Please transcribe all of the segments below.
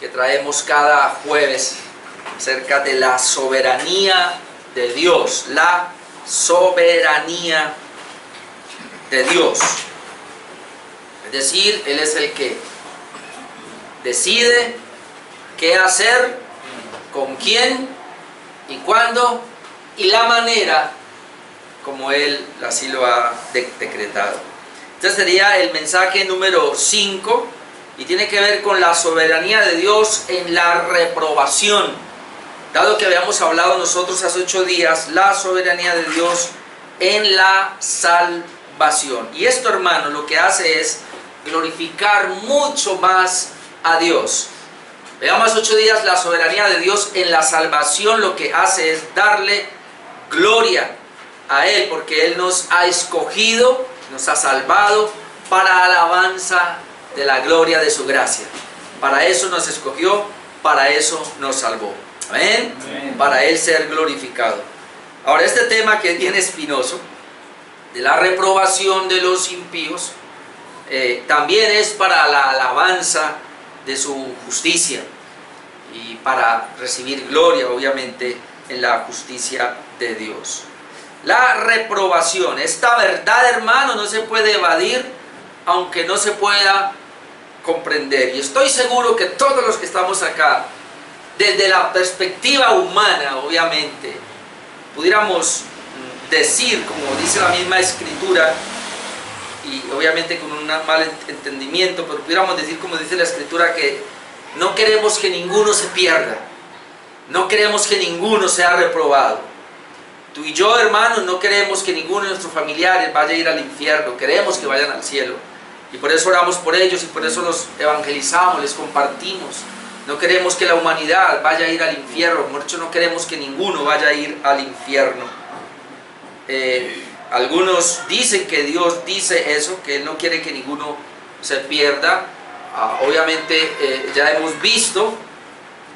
que traemos cada jueves acerca de la soberanía de Dios, la soberanía de Dios. Es decir, Él es el que decide qué hacer, con quién y cuándo y la manera como Él así lo ha decretado. Este sería el mensaje número 5 y tiene que ver con la soberanía de Dios en la reprobación. Dado que habíamos hablado nosotros hace 8 días, la soberanía de Dios en la salvación. Y esto, hermano, lo que hace es glorificar mucho más a Dios. Veamos 8 días la soberanía de Dios en la salvación. Lo que hace es darle gloria a Él, porque Él nos ha escogido, nos ha salvado para alabanza de la gloria de su gracia. Para eso nos escogió, para eso nos salvó. Amén. Amén. Para Él ser glorificado. Ahora, este tema que es bien espinoso, de la reprobación de los impíos, también es para la alabanza de su justicia y para recibir gloria, obviamente, en la justicia de Dios. La reprobación, esta verdad, hermano, no se puede evadir, aunque no se pueda comprender. Y estoy seguro que todos los que estamos acá, desde la perspectiva humana, obviamente, pudiéramos decir, como dice la misma Escritura, y obviamente con un mal entendimiento, pero pudiéramos decir, como dice la Escritura, que no queremos que ninguno se pierda, no queremos que ninguno sea reprobado. Tú y yo, hermanos, no queremos que ninguno de nuestros familiares vaya a ir al infierno, queremos que vayan al cielo. Y por eso oramos por ellos y por eso los evangelizamos, les compartimos. No queremos que la humanidad vaya a ir al infierno, por eso no queremos que ninguno vaya a ir al infierno. Algunos dicen que Dios dice eso, que Él no quiere que ninguno se pierda. Obviamente ya hemos visto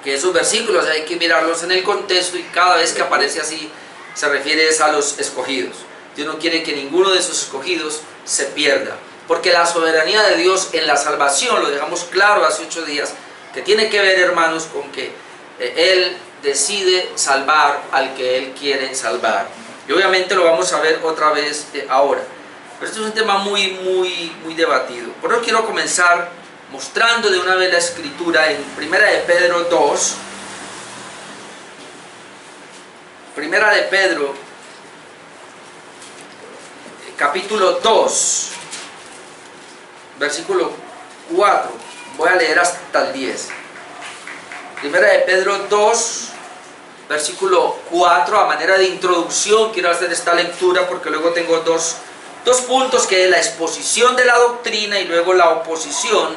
que esos versículos hay que mirarlos en el contexto y cada vez que aparece así se refiere a los escogidos. Dios no quiere que ninguno de esos escogidos se pierda, porque la soberanía de Dios en la salvación, lo dejamos claro hace 8 días, que tiene que ver, hermanos, con que Él decide salvar al que Él quiere salvar. Y obviamente lo vamos a ver otra vez ahora. Pero esto es un tema muy debatido. Por eso quiero comenzar mostrando de una vez la Escritura en Primera de Pedro 2. Primera de Pedro, capítulo 2, versículo 4. Voy a leer hasta el 10. Primera de Pedro 2, versículo 4, a manera de introducción quiero hacer esta lectura porque luego tengo dos puntos, que es la exposición de la doctrina y luego la oposición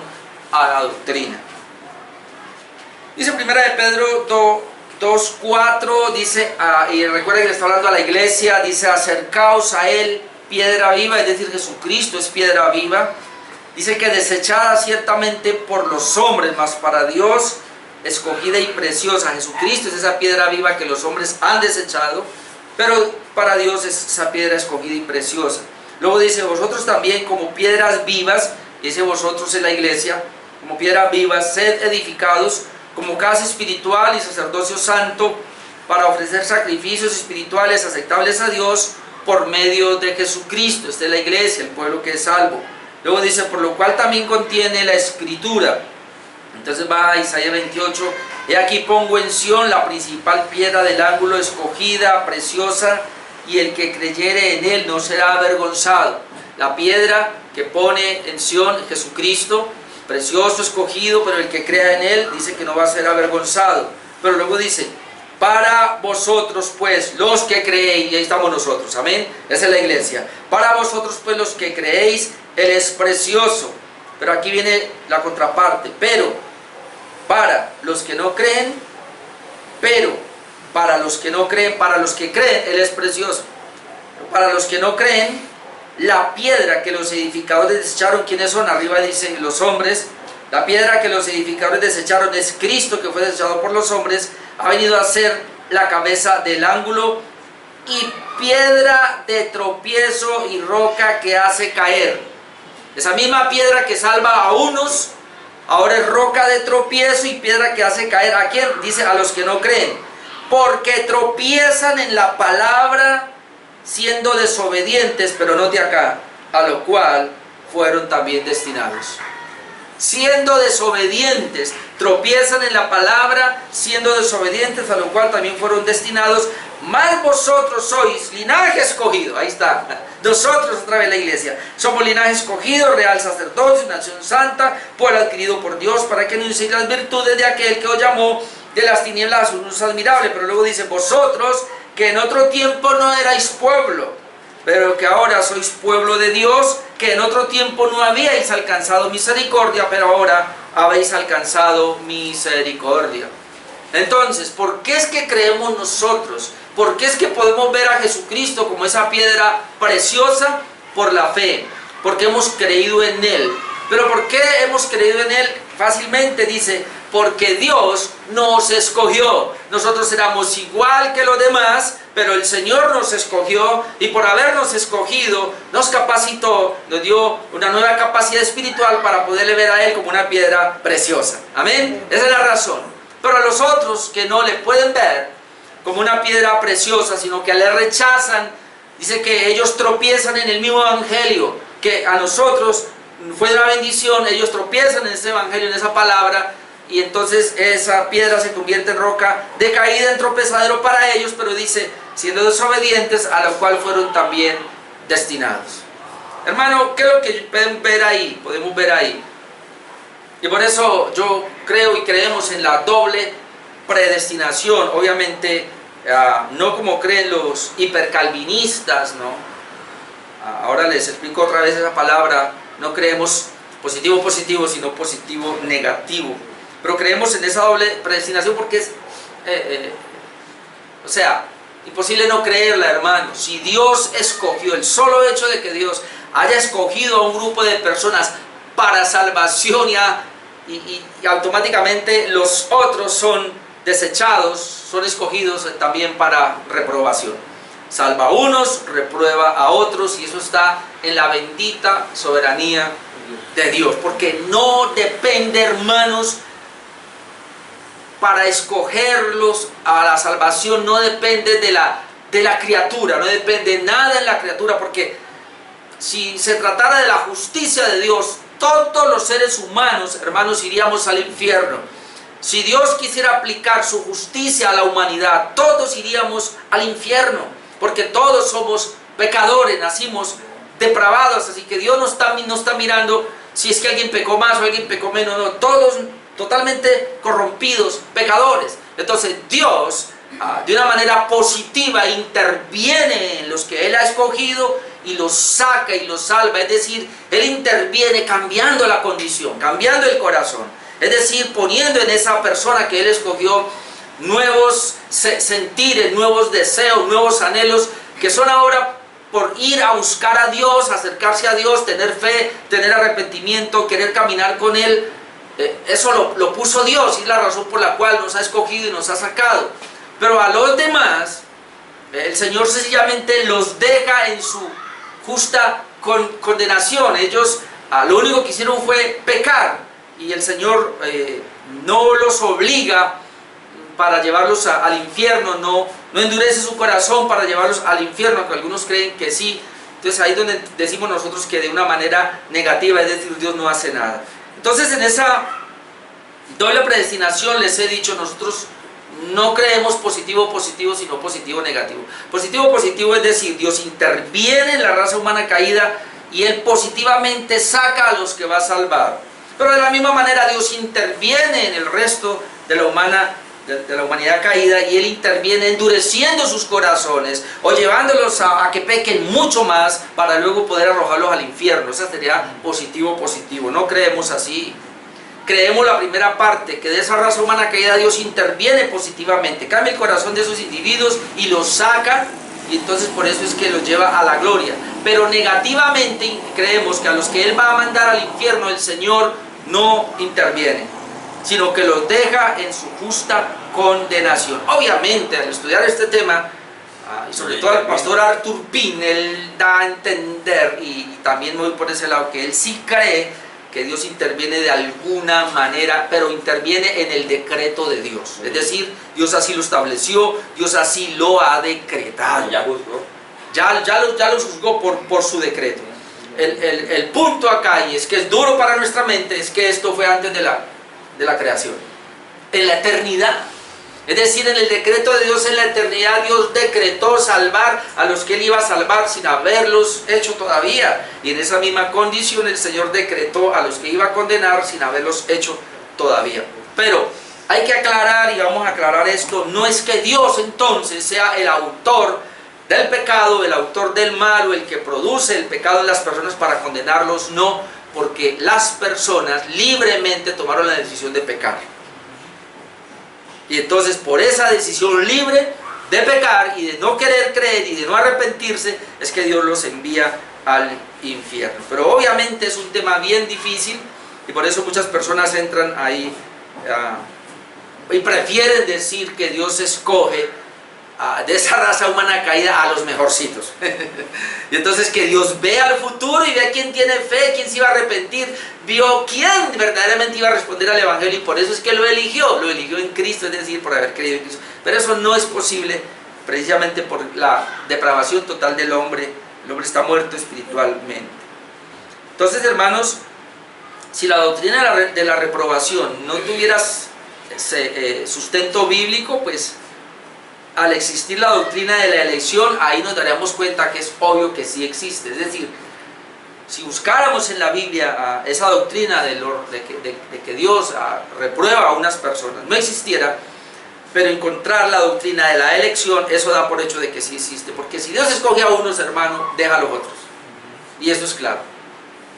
a la doctrina. Dice Primera de Pedro 2:4, dice, y recuerden que le está hablando a la iglesia, dice: acercaos a Él, piedra viva, es decir, Jesucristo es piedra viva. Dice que desechada ciertamente por los hombres, mas para Dios escogida y preciosa. Jesucristo es esa piedra viva que los hombres han desechado, pero para Dios es esa piedra escogida y preciosa. Luego dice: vosotros también como piedras vivas, dice vosotros en la iglesia, como piedras vivas, sed edificados como casa espiritual y sacerdocio santo, para ofrecer sacrificios espirituales aceptables a Dios por medio de Jesucristo. Esta es la iglesia, el pueblo que es salvo. Luego dice: por lo cual también contiene la Escritura. Entonces va a Isaías 28, he aquí pongo en Sión la principal piedra del ángulo, escogida, preciosa, y el que creyere en Él no será avergonzado. La piedra que pone en Sión, Jesucristo, precioso, escogido, pero el que crea en Él dice que no va a ser avergonzado. Pero luego dice: para vosotros pues los que creéis, y ahí estamos nosotros, amén, esa es la iglesia. Para vosotros pues los que creéis, Él es precioso. Pero aquí viene la contraparte: pero para los que no creen, pero para los que no creen, para los que creen, Él es precioso. Para los que no creen, la piedra que los edificadores desecharon, ¿quiénes son? Arriba dice los hombres. La piedra que los edificadores desecharon es Cristo, que fue desechado por los hombres, ha venido a ser la cabeza del ángulo y piedra de tropiezo y roca que hace caer. Esa misma piedra que salva a unos, ahora es roca de tropiezo y piedra que hace caer. ¿A quién? Dice a los que no creen. Porque tropiezan en la palabra siendo desobedientes, pero note acá, a lo cual fueron también destinados. Siendo desobedientes, tropiezan en la palabra, siendo desobedientes, a lo cual también fueron destinados. Mas vosotros sois linaje escogido. Ahí está. Nosotros, otra vez la iglesia, somos linaje escogido, real sacerdocio, nación santa, pueblo adquirido por Dios, para que anunciéis las virtudes de aquel que os llamó de las tinieblas a su luz admirable. Pero luego dice, vosotros que en otro tiempo no erais pueblo, pero que ahora sois pueblo de Dios, que en otro tiempo no habíais alcanzado misericordia, pero ahora habéis alcanzado misericordia. Entonces, ¿por qué es que creemos nosotros? ¿Por qué es que podemos ver a Jesucristo como esa piedra preciosa? Por la fe, porque hemos creído en Él. ¿Pero por qué hemos creído en Él? Fácilmente dice, porque Dios nos escogió. Nosotros éramos igual que los demás, pero el Señor nos escogió, y por habernos escogido, nos capacitó, nos dio una nueva capacidad espiritual para poderle ver a Él como una piedra preciosa. Amén. Esa es la razón. Pero a los otros que no le pueden ver como una piedra preciosa, sino que le rechazan, dice que ellos tropiezan en el mismo evangelio, que a nosotros fue una bendición, ellos tropiezan en ese evangelio, en esa palabra, y entonces esa piedra se convierte en roca de caída, en tropezadero para ellos, pero dice, siendo desobedientes, a lo cual fueron también destinados. Hermano, ¿qué es lo que podemos ver ahí? Podemos ver ahí. Y por eso yo creo y creemos en la doble predestinación. Obviamente, no como creen los hipercalvinistas, ¿no? Ahora les explico otra vez esa palabra. No creemos positivo-positivo, sino positivo-negativo. Pero creemos en esa doble predestinación porque es, o sea, imposible no creerla, hermano. Si Dios escogió, el solo hecho de que Dios haya escogido a un grupo de personas para salvación, y automáticamente los otros son desechados, son escogidos también para reprobación. Salva a unos, reprueba a otros, y eso está en la bendita soberanía de Dios, porque no depende, hermanos, para escogerlos a la salvación, no depende de la criatura, no depende nada en la criatura, porque si se tratara de la justicia de Dios, todos los seres humanos, hermanos, iríamos al infierno. Si Dios quisiera aplicar su justicia a la humanidad, todos iríamos al infierno, porque todos somos pecadores, nacimos depravados, así que Dios no está mirando si es que alguien pecó más o alguien pecó menos, no, todos totalmente corrompidos, pecadores. Entonces Dios, de una manera positiva, interviene en los que Él ha escogido y los saca y los salva. Es decir, Él interviene cambiando la condición, cambiando el corazón. Es decir, poniendo en esa persona que Él escogió nuevos sentires, nuevos deseos, nuevos anhelos, que son ahora por ir a buscar a Dios, acercarse a Dios, tener fe, tener arrepentimiento, querer caminar con Él. Eso lo puso Dios, y es la razón por la cual nos ha escogido y nos ha sacado. Pero a los demás, el Señor sencillamente los deja en su justa condenación. Ellos lo único que hicieron fue pecar, y el Señor no los obliga para llevarlos al infierno, no endurece su corazón para llevarlos al infierno, aunque algunos creen que sí. Entonces ahí es donde decimos nosotros que de una manera negativa, es decir, Dios no hace nada. Entonces en esa doble predestinación les he dicho, nosotros no creemos positivo-positivo, sino positivo-negativo. Positivo-positivo es decir, Dios interviene en la raza humana caída y Él positivamente saca a los que va a salvar. Pero de la misma manera Dios interviene en el resto de la humanidad caída, y Él interviene endureciendo sus corazones o llevándolos a que pequen mucho más para luego poder arrojarlos al infierno. Esa sería positivo-positivo. No creemos así. Creemos la primera parte, que de esa raza humana caída Dios interviene positivamente, cambia el corazón de esos individuos y los saca, y entonces por eso es que los lleva a la gloria. Pero negativamente creemos que a los que Él va a mandar al infierno, el Señor no interviene, sino que los deja en su justa condenación. Obviamente, al estudiar este tema, y sobre todo al pastor Arthur Pine, él da a entender, y también voy por ese lado, que él sí cree que Dios interviene de alguna manera, pero interviene en el decreto de Dios. Es decir, Dios así lo estableció, Dios así lo ha decretado. Ya juzgó. Ya lo juzgó por su decreto. El punto acá, y es que es duro para nuestra mente, es que esto fue antes de la creación. En la eternidad. Es decir, en el decreto de Dios en la eternidad, Dios decretó salvar a los que Él iba a salvar sin haberlos hecho todavía. Y en esa misma condición el Señor decretó a los que iba a condenar sin haberlos hecho todavía. Pero hay que aclarar, y vamos a aclarar esto, no es que Dios entonces sea el autor del pecado, el autor del mal, o el que produce el pecado en las personas para condenarlos, no, porque las personas libremente tomaron la decisión de pecar. Y entonces por esa decisión libre de pecar y de no querer creer y de no arrepentirse, es que Dios los envía al infierno. Pero obviamente es un tema bien difícil, y por eso muchas personas entran ahí y prefieren decir que Dios escoge de esa raza humana caída a los mejorcitos. Y entonces que Dios ve al futuro y ve a quién tiene fe, quién se iba a arrepentir, vio quién verdaderamente iba a responder al Evangelio, y por eso es que lo eligió en Cristo, es decir, por haber creído en Cristo. Pero eso no es posible precisamente por la depravación total del hombre. El hombre está muerto espiritualmente. Entonces, hermanos, si la doctrina de la reprobación no tuviera sustento bíblico, pues al existir la doctrina de la elección, ahí nos daríamos cuenta que es obvio que sí existe. Es decir, si buscáramos en la Biblia esa doctrina de que Dios reprueba a unas personas, no existiera, pero encontrar la doctrina de la elección, eso da por hecho de que sí existe. Porque si Dios escoge a unos, hermano, deja a los otros. Y eso es claro,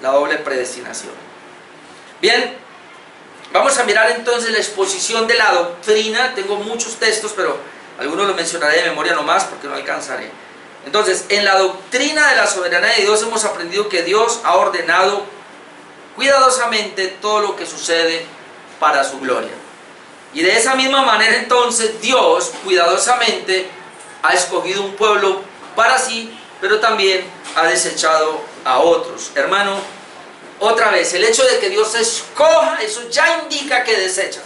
la doble predestinación. Bien, vamos a mirar entonces la exposición de la doctrina. Tengo muchos textos, pero algunos los mencionaré de memoria nomás porque no alcanzaré. Entonces, en la doctrina de la soberanía de Dios hemos aprendido que Dios ha ordenado cuidadosamente todo lo que sucede para su gloria. Y de esa misma manera entonces Dios cuidadosamente ha escogido un pueblo para sí, pero también ha desechado a otros. Hermano, otra vez, el hecho de que Dios escoja, eso ya indica que desecha.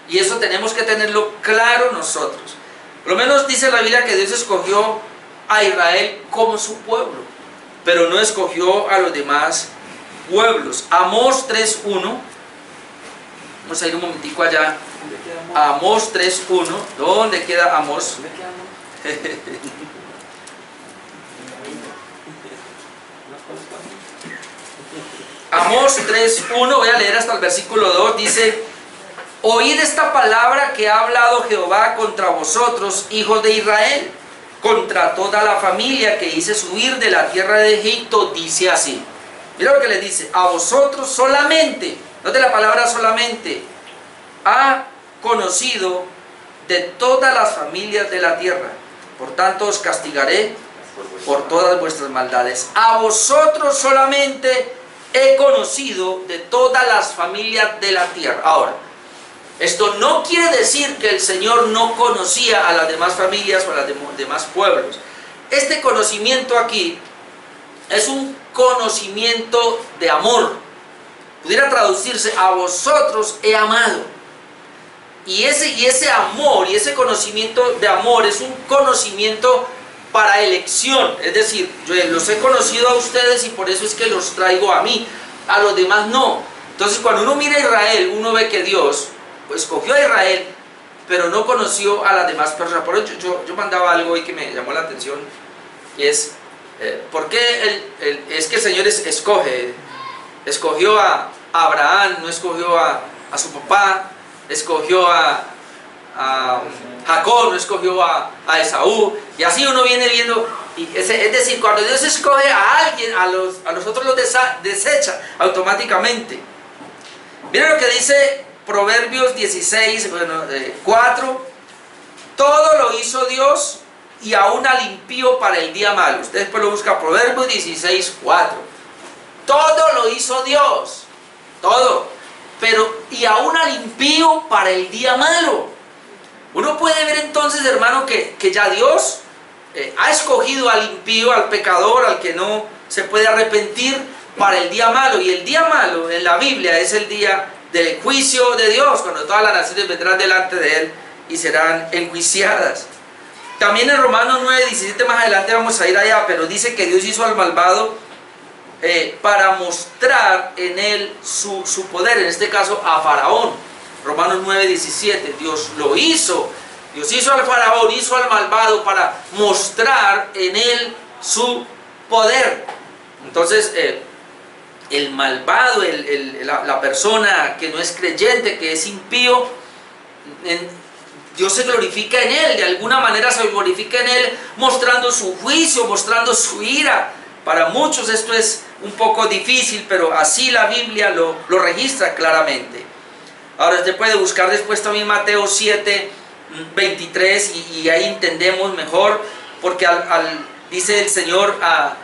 Y eso tenemos que tenerlo claro nosotros. Por lo menos dice la Biblia que Dios escogió a Israel como su pueblo, pero no escogió a los demás pueblos. Amós 3.1, vamos a ir un momentico allá. Amós 3.1, ¿dónde queda Amós? Amós 3.1, voy a leer hasta el versículo 2, dice: oíd esta palabra que ha hablado Jehová contra vosotros, hijos de Israel, contra toda la familia que hice subir de la tierra de Egipto, dice así. Mira lo que le dice: a vosotros solamente, no de la palabra solamente, ha conocido de todas las familias de la tierra, por tanto os castigaré por todas vuestras maldades. A vosotros solamente he conocido de todas las familias de la tierra. Ahora, esto no quiere decir que el Señor no conocía a las demás familias o a los demás pueblos. Este conocimiento aquí es un conocimiento de amor. Pudiera traducirse: a vosotros he amado. Y ese amor y ese conocimiento de amor es un conocimiento para elección. Es decir, yo los he conocido a ustedes y por eso es que los traigo a mí. A los demás no. Entonces, cuando uno mira a Israel, uno ve que Dios escogió a Israel, pero no conoció a las demás personas. Por eso yo mandaba algo hoy que me llamó la atención, y es ¿por qué es que el Señor escogió a Abraham, no escogió a su papá, escogió a Jacob, no escogió a Esaú? Y así uno viene viendo, es decir, cuando Dios escoge a alguien, a los otros los desecha automáticamente. Miren lo que dice Proverbios 16, 4. Todo lo hizo Dios, y aún al impío para el día malo. Usted después lo busca, Proverbios 16, 4. Todo lo hizo Dios, todo, pero y aún al impío para el día malo. Uno puede ver entonces, hermano, que ya Dios ha escogido al impío, al pecador, al que no se puede arrepentir, para el día malo. Y el día malo en la Biblia es el día del juicio de Dios, cuando todas las naciones vendrán delante de Él y serán enjuiciadas. También en Romanos 9:17, más adelante vamos a ir allá, pero dice que Dios hizo al malvado para mostrar en él su poder, en este caso a Faraón. Romanos 9:17, Dios lo hizo. Dios hizo al Faraón, hizo al malvado para mostrar en él su poder. Entonces, el malvado, la persona que no es creyente, que es impío, Dios se glorifica en él, de alguna manera se glorifica en él, mostrando su juicio, mostrando su ira. Para muchos esto es un poco difícil, pero así la Biblia lo registra claramente. Ahora usted puede buscar después también Mateo 7:23 y ahí entendemos mejor, porque dice el Señor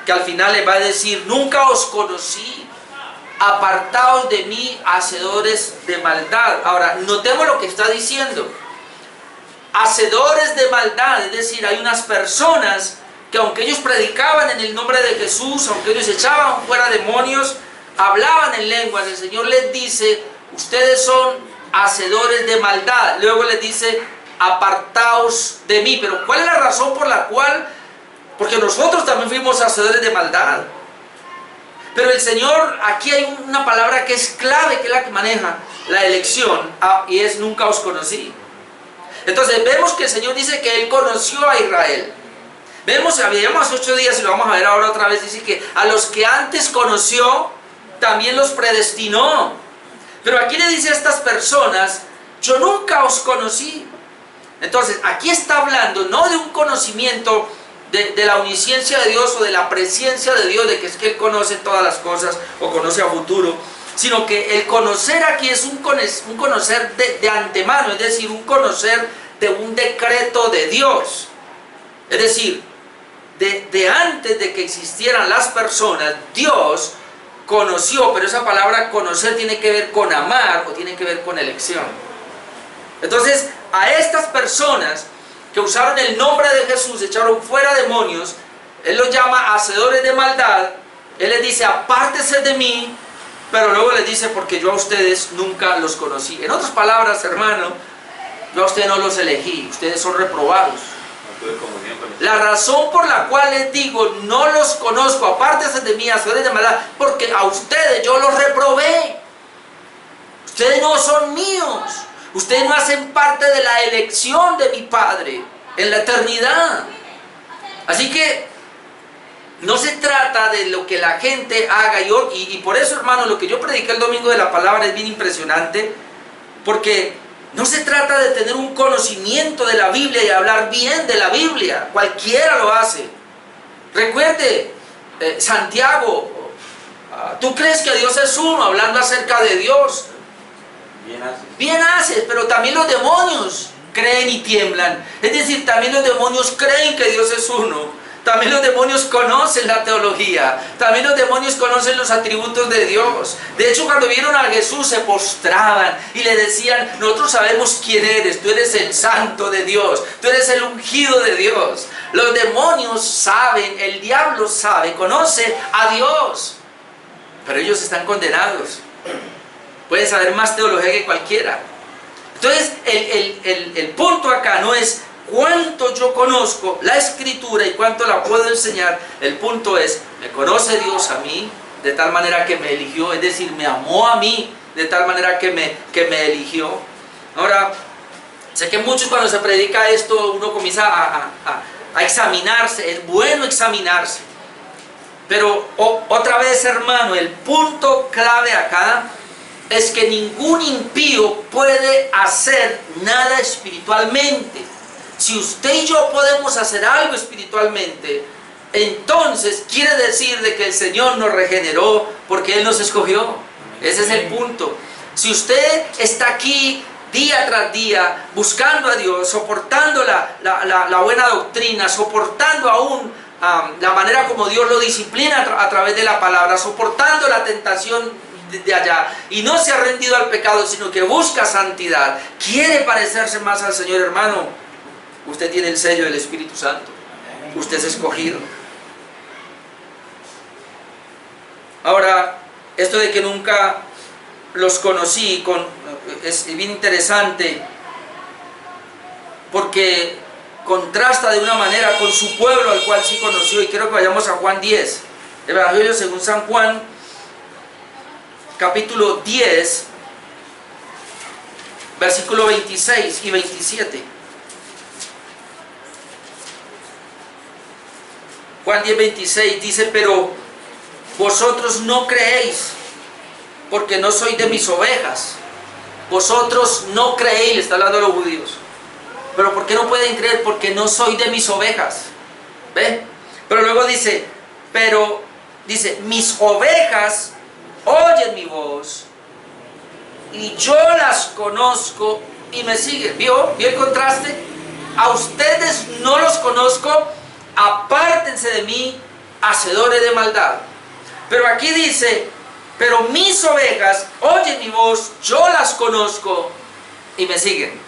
que al final le va a decir: nunca os conocí, apartaos de mí, hacedores de maldad. Ahora, notemos lo que está diciendo: hacedores de maldad, es decir, hay unas personas que aunque ellos predicaban en el nombre de Jesús, aunque ellos echaban fuera demonios, hablaban en lenguas, el Señor les dice: ustedes son hacedores de maldad. Luego les dice: apartaos de mí. Pero ¿cuál es la razón por la cual? Porque nosotros también fuimos hacedores de maldad. Pero el Señor, aquí hay una palabra que es clave, que es la que maneja la elección, y es: nunca os conocí. Entonces vemos que el Señor dice que Él conoció a Israel. Vemos, habíamos 8 días y lo vamos a ver ahora otra vez, dice que a los que antes conoció, también los predestinó. Pero aquí le dice a estas personas: yo nunca os conocí. Entonces, aquí está hablando no de un conocimiento de la omnisciencia de Dios o de la presciencia de Dios, de que es que Él conoce todas las cosas o conoce a futuro, sino que el conocer aquí es un conocer de antemano, es decir, un conocer de un decreto de Dios. Es decir, de antes de que existieran las personas, Dios conoció, pero esa palabra conocer tiene que ver con amar o tiene que ver con elección. Entonces, a estas personas que usaron el nombre de Jesús, echaron fuera demonios, Él los llama hacedores de maldad. Él les dice: apártese de mí, pero luego les dice: porque yo a ustedes nunca los conocí. En otras palabras, hermano, yo a ustedes no los elegí, ustedes son reprobados. La razón por la cual les digo: no los conozco, apártense de mí, hacedores de maldad, porque a ustedes yo los reprobé. Ustedes no son míos, ustedes no hacen parte de la elección de mi Padre en la eternidad. Así que no se trata de lo que la gente haga. Y por eso, hermano, lo que yo prediqué el domingo de la palabra es bien impresionante, porque no se trata de tener un conocimiento de la Biblia y hablar bien de la Biblia. Cualquiera lo hace. Recuerde, Santiago, tú crees que Dios es uno, hablando acerca de Dios. Bien haces, pero también los demonios creen y tiemblan. Es decir, también los demonios creen que Dios es uno. También los demonios conocen la teología. También los demonios conocen los atributos de Dios. De hecho, cuando vieron a Jesús se postraban y le decían: nosotros sabemos quién eres. Tú eres el santo de Dios. Tú eres el ungido de Dios. Los demonios saben, el diablo sabe, conoce a Dios. Pero ellos están condenados. Pueden saber más teología que cualquiera. Entonces, el punto acá no es cuánto yo conozco la Escritura y cuánto la puedo enseñar. El punto es: me conoce Dios a mí de tal manera que me eligió, es decir, me amó a mí de tal manera que me eligió. Ahora, sé que muchos, cuando se predica esto, uno comienza a examinarse. Es bueno examinarse, pero otra vez, hermano, el punto clave acá es que ningún impío puede hacer nada espiritualmente. Si usted y yo podemos hacer algo espiritualmente, entonces quiere decir de que el Señor nos regeneró porque Él nos escogió. Ese es el punto. Si usted está aquí día tras día buscando a Dios, soportando la buena doctrina, soportando aún la manera como Dios lo disciplina a través de la palabra, soportando la tentación de allá, y no se ha rendido al pecado, sino que busca santidad, quiere parecerse más al Señor, hermano, usted tiene el sello del Espíritu Santo. Usted es escogido. Ahora, esto de que nunca los conocí, es bien interesante, porque contrasta de una manera con su pueblo al cual sí conoció. Y quiero que vayamos a Juan 10, Evangelio según San Juan, capítulo 10, versículo 26 y 27. Juan 10, 26 dice: pero vosotros no creéis, porque no sois de mis ovejas. Vosotros no creéis, le está hablando a los judíos. Pero ¿por qué no pueden creer? Porque no soy de mis ovejas. ¿Ve? Pero luego dice, mis ovejas oyen mi voz, y yo las conozco y me siguen. ¿Vio el contraste? A ustedes no los conozco, apártense de mí, hacedores de maldad. Pero aquí dice, pero mis ovejas oyen mi voz, yo las conozco y me siguen.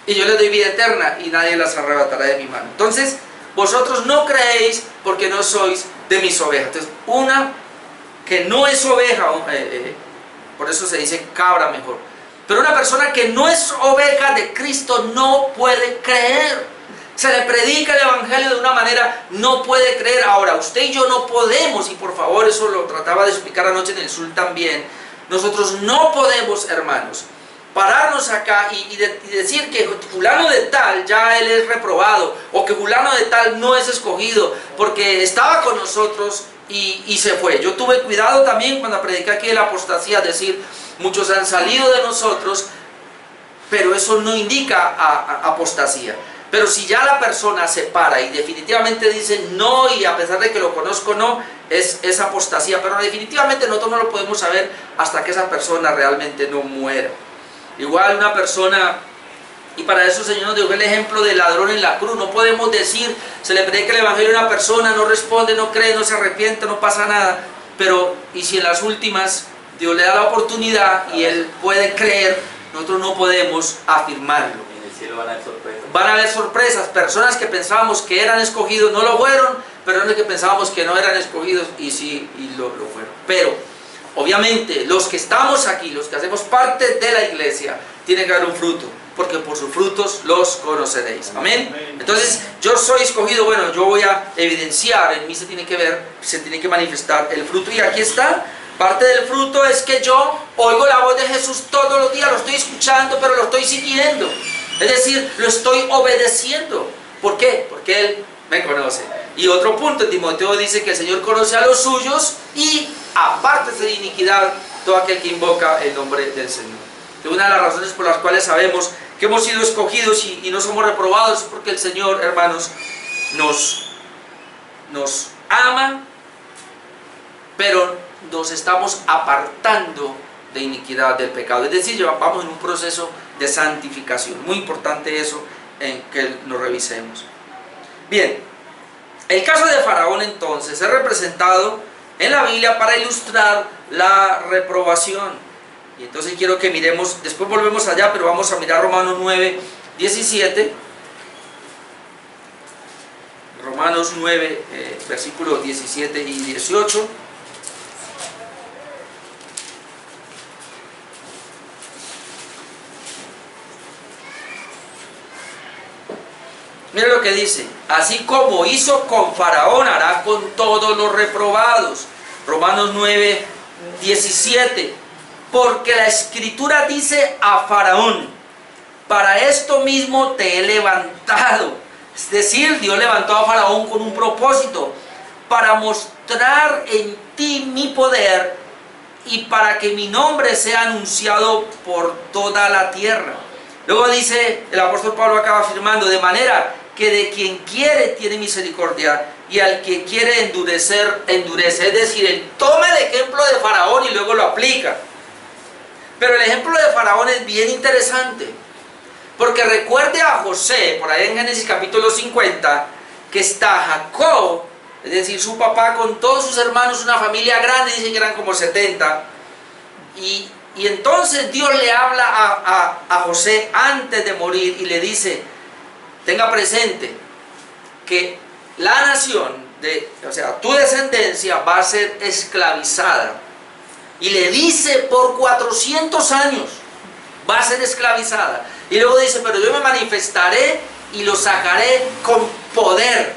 Y yo les doy vida eterna y nadie las arrebatará de mi mano. Entonces, vosotros no creéis porque no sois de mis ovejas. Entonces, una que no es oveja, por eso se dice cabra mejor. Pero una persona que no es oveja de Cristo no puede creer. Se le predica el Evangelio de una manera, no puede creer. Ahora, usted y yo no podemos, y por favor, eso lo trataba de explicar anoche en el sur también. Nosotros no podemos, hermanos, pararnos acá y decir que fulano de tal ya él es reprobado, o que fulano de tal no es escogido porque estaba con nosotros y se fue. Yo tuve cuidado también cuando prediqué aquí de la apostasía, decir, muchos han salido de nosotros, pero eso no indica apostasía. Pero si ya la persona se para y definitivamente dice no, y a pesar de que lo conozco no, es apostasía. Pero definitivamente nosotros no lo podemos saber hasta que esa persona realmente no muera. Igual una persona, y para eso el Señor nos dio el ejemplo del ladrón en la cruz. No podemos decir, se le predica el Evangelio a una persona, no responde, no cree, no se arrepiente, no pasa nada. Pero, y si en las últimas Dios le da la oportunidad y él puede creer, nosotros no podemos afirmarlo. En el cielo van a haber sorpresas. Van a haber sorpresas, personas que pensábamos que eran escogidos no lo fueron, personas que pensábamos que no eran escogidos y sí, y lo fueron. Pero obviamente, los que estamos aquí, los que hacemos parte de la iglesia, tiene que haber un fruto, porque por sus frutos los conoceréis. Amén. Entonces, yo soy escogido, bueno, yo voy a evidenciar, en mí se tiene que manifestar el fruto. Y aquí está, parte del fruto es que yo oigo la voz de Jesús todos los días, lo estoy escuchando, pero lo estoy siguiendo. Es decir, lo estoy obedeciendo. ¿Por qué? Porque Él me conoce. Y otro punto, Timoteo dice que el Señor conoce a los suyos y apártese de iniquidad todo aquel que invoca el nombre del Señor. Y una de las razones por las cuales sabemos que hemos sido escogidos y no somos reprobados es porque el Señor, hermanos, nos ama, pero nos estamos apartando de iniquidad, del pecado. Es decir, vamos en un proceso de santificación. Muy importante eso, en que lo revisemos. Bien, el caso de Faraón entonces es representado en la Biblia para ilustrar la reprobación. Y entonces quiero que miremos, después volvemos allá, pero vamos a mirar Romanos 9, 17. Romanos 9, versículos 17 y 18. Mira lo que dice: así como hizo con Faraón, hará con todos los reprobados. Romanos 9, 17. Porque la Escritura dice a Faraón: para esto mismo te he levantado. Es decir, Dios levantó a Faraón con un propósito: para mostrar en ti mi poder y para que mi nombre sea anunciado por toda la tierra. Luego dice el apóstol Pablo, acaba afirmando: de manera que de quien quiere tiene misericordia, y al que quiere endurecer, endurece. Es decir, él toma el ejemplo de Faraón y luego lo aplica. Pero el ejemplo de Faraón es bien interesante, porque recuerde a José, por ahí en Génesis capítulo 50, que está Jacob, es decir, su papá con todos sus hermanos, una familia grande, dicen que eran como 70, y entonces Dios le habla a José antes de morir y le dice: tenga presente que la nación o sea, tu descendencia va a ser esclavizada. Y le dice por 400 años va a ser esclavizada. Y luego dice, pero yo me manifestaré y lo sacaré con poder.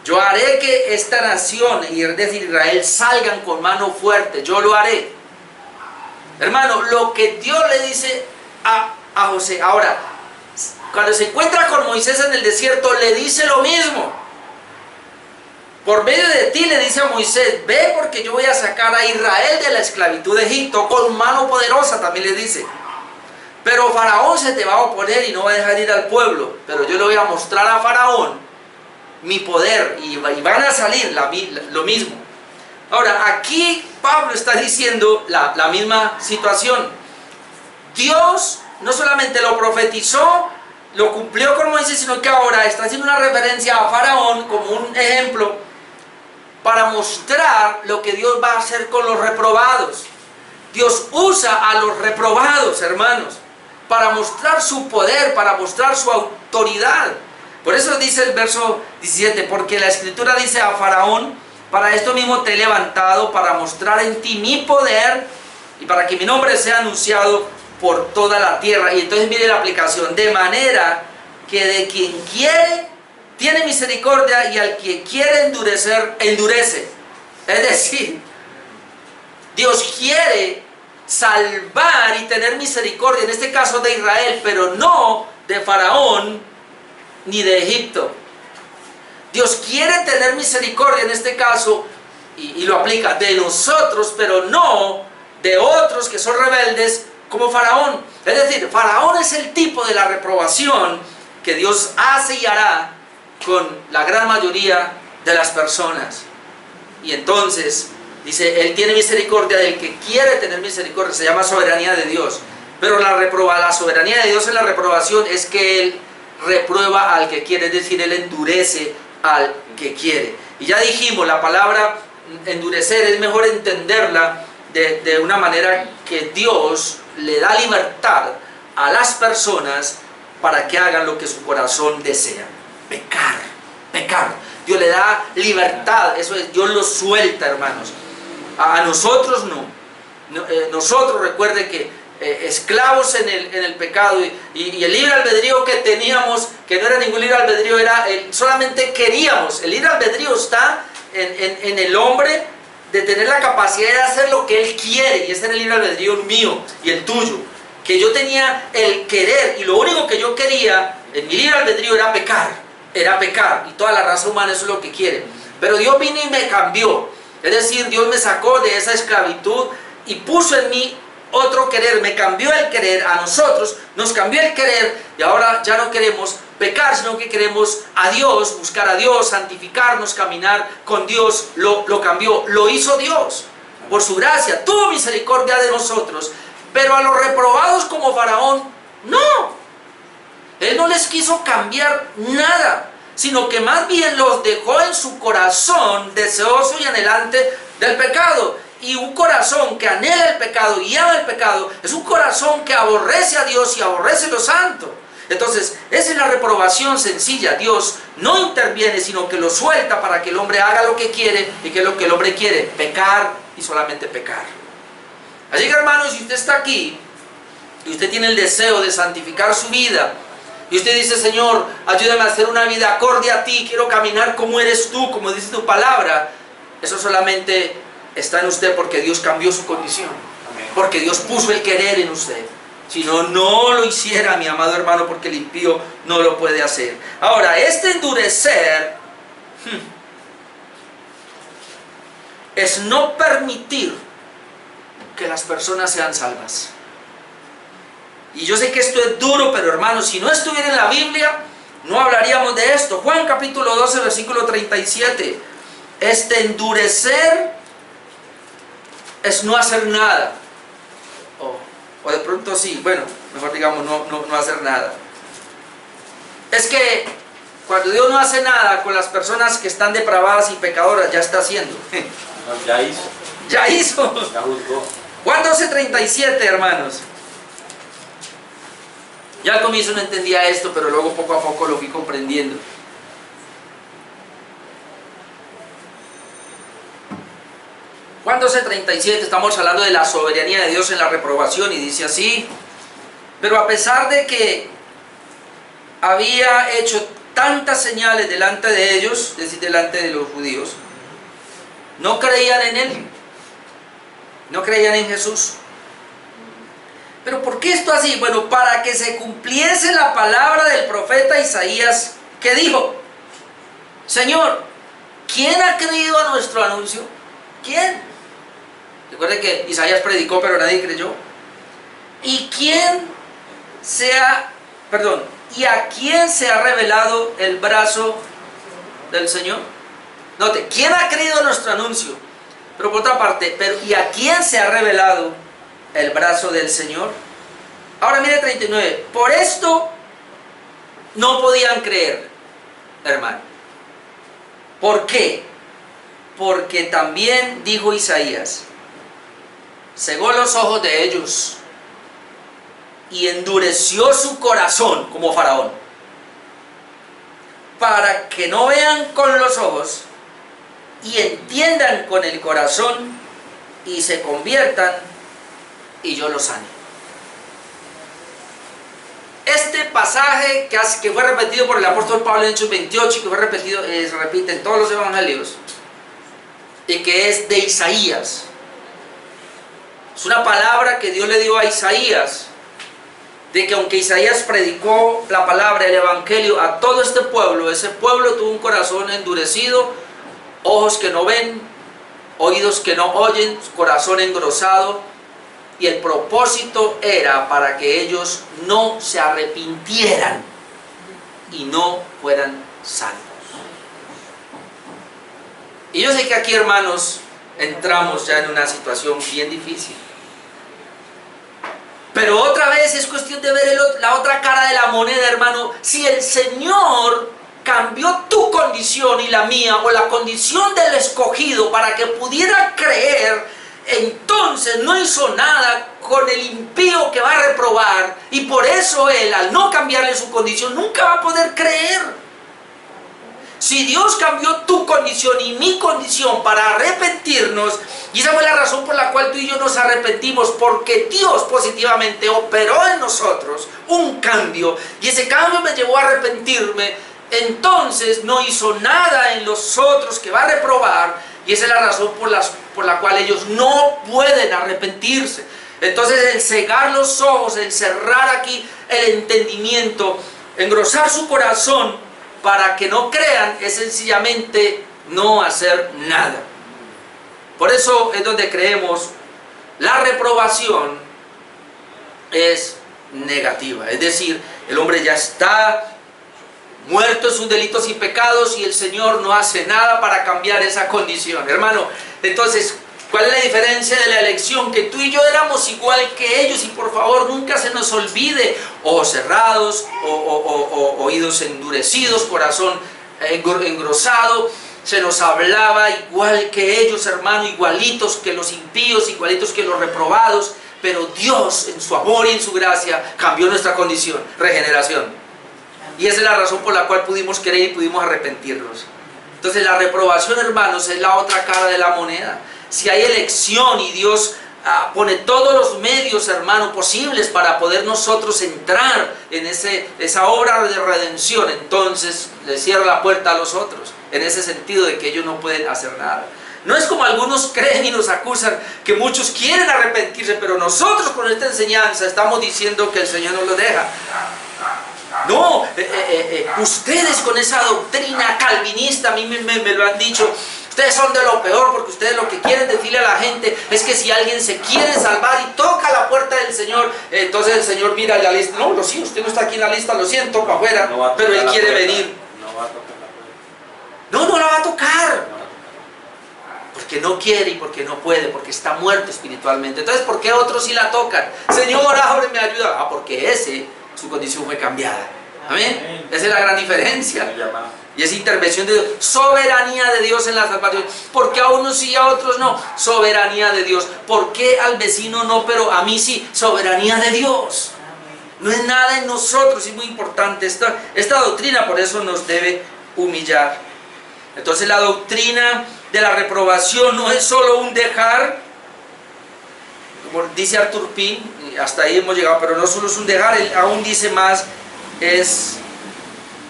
Yo haré que esta nación, y es decir, Israel, salgan con mano fuerte. Yo lo haré. Hermano, lo que Dios le dice a José. Ahora, cuando se encuentra con Moisés en el desierto, le dice lo mismo. Por medio de ti le dice a Moisés, ve porque yo voy a sacar a Israel de la esclavitud de Egipto, con mano poderosa también le dice. Pero Faraón se te va a oponer y no va a dejar ir al pueblo. Pero yo le voy a mostrar a Faraón mi poder y van a salir lo mismo. Ahora, aquí Pablo está diciendo la misma situación. Dios no solamente lo profetizó, lo cumplió con Moisés, sino que ahora está haciendo una referencia a Faraón como un ejemplo para mostrar lo que Dios va a hacer con los reprobados. Dios usa a los reprobados, hermanos, para mostrar su poder, para mostrar su autoridad. Por eso dice el verso 17, porque la Escritura dice a Faraón, para esto mismo te he levantado, para mostrar en ti mi poder y para que mi nombre sea anunciado por toda la tierra. Y entonces mire la aplicación, de manera que de quien quiere tiene misericordia y al que quiere endurecer, endurece. Es decir, Dios quiere salvar y tener misericordia, en este caso de Israel, pero no de Faraón ni de Egipto. Dios quiere tener misericordia en este caso, y lo aplica, de nosotros, pero no de otros que son rebeldes como Faraón. Es decir, Faraón es el tipo de la reprobación que Dios hace y hará con la gran mayoría de las personas. Y entonces dice, Él tiene misericordia del que quiere tener misericordia, se llama soberanía de Dios. Pero la soberanía de Dios en la reprobación es que Él reprueba al que quiere, es decir, Él endurece al que quiere. Y ya dijimos, la palabra endurecer es mejor entenderla de una manera que Dios le da libertad a las personas para que hagan lo que su corazón desea. Pecar. Dios le da libertad, eso es, Dios lo suelta, hermanos. A nosotros no. Nosotros, recuerde que esclavos en el pecado y el libre albedrío que teníamos, que no era ningún libre albedrío, solamente queríamos. El libre albedrío está en el hombre de tener la capacidad de hacer lo que él quiere, y ese era el libre albedrío mío y el tuyo, que yo tenía el querer, y lo único que yo quería en mi libre albedrío era pecar, y toda la raza humana eso es lo que quiere. Pero Dios vino y me cambió, es decir, Dios me sacó de esa esclavitud y puso en mí otro querer, me cambió el querer, a nosotros nos cambió el querer, y ahora ya no queremos pecar, sino que queremos a Dios, buscar a Dios, santificarnos, caminar con Dios. Lo cambió, lo hizo Dios, por su gracia, tuvo misericordia de nosotros. Pero a los reprobados como Faraón, no, Él no les quiso cambiar nada, sino que más bien los dejó en su corazón deseoso y anhelante del pecado. Y un corazón que anhela el pecado y ama el pecado es un corazón que aborrece a Dios y aborrece lo santo. Entonces, esa es la reprobación sencilla. Dios no interviene, sino que lo suelta para que el hombre haga lo que quiere. ¿Y qué es lo que el hombre quiere? Pecar y solamente pecar. Así que, hermanos, si usted está aquí y usted tiene el deseo de santificar su vida, y usted dice, Señor, ayúdame a hacer una vida acorde a ti, quiero caminar como eres tú, como dice tu palabra, eso solamente está en usted porque Dios cambió su condición, porque Dios puso el querer en usted. Si no, no lo hiciera, mi amado hermano, porque el impío no lo puede hacer. Ahora, este endurecer es no permitir que las personas sean salvas. Y yo sé que esto es duro, pero hermanos, si no estuviera en la Biblia, no hablaríamos de esto. Juan capítulo 12, versículo 37. Este endurecer es no hacer nada. O de pronto sí, bueno, mejor digamos no hacer nada. Es que cuando Dios no hace nada con las personas que están depravadas y pecadoras, ya está haciendo. Ya hizo. Ya hizo. Ya juzgó. Juan 12:37, hermanos. Ya al comienzo no entendía esto, pero luego poco a poco lo fui comprendiendo. Juan 12:37, estamos hablando de la soberanía de Dios en la reprobación, y dice así: pero a pesar de que había hecho tantas señales delante de ellos, es decir, delante de los judíos, no creían en Él, no creían en Jesús. ¿Pero por qué esto así? Bueno, para que se cumpliese la palabra del profeta Isaías, que dijo: Señor, ¿quién ha creído a nuestro anuncio? ¿Quién? Recuerden que Isaías predicó, pero nadie creyó. ¿Y ¿y a quién se ha revelado el brazo del Señor? Note, ¿quién ha creído a nuestro anuncio? Pero por otra parte, ¿y a quién se ha revelado el brazo del Señor? Ahora mire 39. Por esto no podían creer, hermano. ¿Por qué? Porque también dijo Isaías: cegó los ojos de ellos y endureció su corazón, como Faraón, para que no vean con los ojos y entiendan con el corazón y se conviertan y yo los sane. Este pasaje que fue repetido por el apóstol Pablo en Hechos 28, que fue repetido, se repite en todos los evangelios, y que es de Isaías. Es una palabra que Dios le dio a Isaías, de que aunque Isaías predicó la palabra, el evangelio a todo este pueblo, ese pueblo tuvo un corazón endurecido, ojos que no ven, oídos que no oyen, corazón engrosado, y el propósito era para que ellos no se arrepintieran y no fueran salvos. Y yo sé que aquí, hermanos, entramos ya en una situación bien difícil. Pero otra vez es cuestión de ver la otra cara de la moneda, hermano. Si el Señor cambió tu condición y la mía, o la condición del escogido, para que pudiera creer, entonces no hizo nada con el impío que va a reprobar, y por eso él, al no cambiarle su condición, nunca va a poder creer. Si Dios cambió tu condición y mi condición para arrepentirnos, y esa fue la razón por la cual tú y yo nos arrepentimos, porque Dios positivamente operó en nosotros un cambio, y ese cambio me llevó a arrepentirme, entonces no hizo nada en los otros que va a reprobar, y esa es la razón por la cual ellos no pueden arrepentirse. Entonces el cegar los ojos, el cerrar aquí el entendimiento, engrosar su corazón para que no crean, es sencillamente no hacer nada. Por eso es donde creemos la reprobación es negativa. Es decir, el hombre ya está muerto en sus delitos y pecados, y el Señor no hace nada para cambiar esa condición. Hermano, entonces, ¿cuál es la diferencia de la elección? Que tú y yo éramos igual que ellos, y por favor nunca se nos olvide: ojos cerrados, oídos endurecidos, corazón engrosado. Se nos hablaba igual que ellos, hermano, igualitos que los impíos, igualitos que los reprobados, pero Dios en su amor y en su gracia cambió nuestra condición, regeneración. Y esa es la razón por la cual pudimos creer y pudimos arrepentirnos. Entonces la reprobación, hermanos, es la otra cara de la moneda. Si hay elección y Dios pone todos los medios, hermano, posibles para poder nosotros entrar en esa obra de redención, entonces le cierra la puerta a los otros, en ese sentido de que ellos no pueden hacer nada. No es como algunos creen y nos acusan, que muchos quieren arrepentirse, pero nosotros con esta enseñanza estamos diciendo que el Señor no lo deja. No, ustedes con esa doctrina calvinista, a mí me lo han dicho, ustedes son de lo peor, porque ustedes lo que quieren decirle a la gente es que si alguien se quiere salvar y toca la puerta del Señor, entonces el Señor mira la lista: no, lo siento, usted no está aquí en la lista, lo siento, para afuera, no, pero Él quiere venir. No va a tocar la puerta. No la va a tocar, porque no quiere y porque no puede, porque está muerto espiritualmente. Entonces, ¿por qué otros sí la tocan? Señor, ábreme, ayuda. Porque su condición fue cambiada. Amén. Esa es la gran diferencia. Y esa intervención de Dios, soberanía de Dios en la salvación. ¿Por qué a unos sí y a otros no? Soberanía de Dios. ¿Por qué al vecino no, pero a mí sí? Soberanía de Dios. No es nada en nosotros. Es muy importante esta doctrina, por eso nos debe humillar. Entonces la doctrina de la reprobación no es solo un dejar, como dice Arthur Pym, hasta ahí hemos llegado, pero no solo es un dejar, él aún dice más, es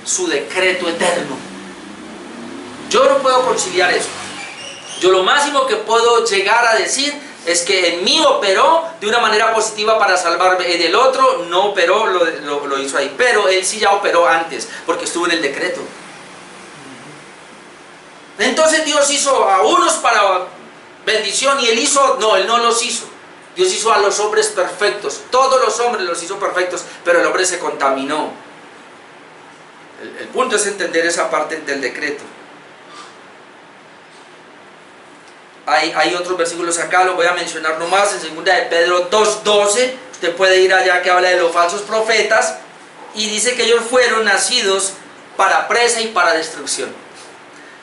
su decreto eterno. Yo no puedo conciliar eso. Yo lo máximo que puedo llegar a decir es que en mí operó de una manera positiva para salvarme, en el otro no operó, lo hizo ahí, pero él sí ya operó antes, porque estuvo en el decreto. Entonces Dios hizo a unos para bendición y él no los hizo. Dios hizo a los hombres perfectos, todos los hombres los hizo perfectos, pero el hombre se contaminó. El punto es entender esa parte del decreto. Hay otros versículos acá, los voy a mencionar nomás, en 2 de Pedro 2:12, usted puede ir allá que habla de los falsos profetas, y dice que ellos fueron nacidos para presa y para destrucción.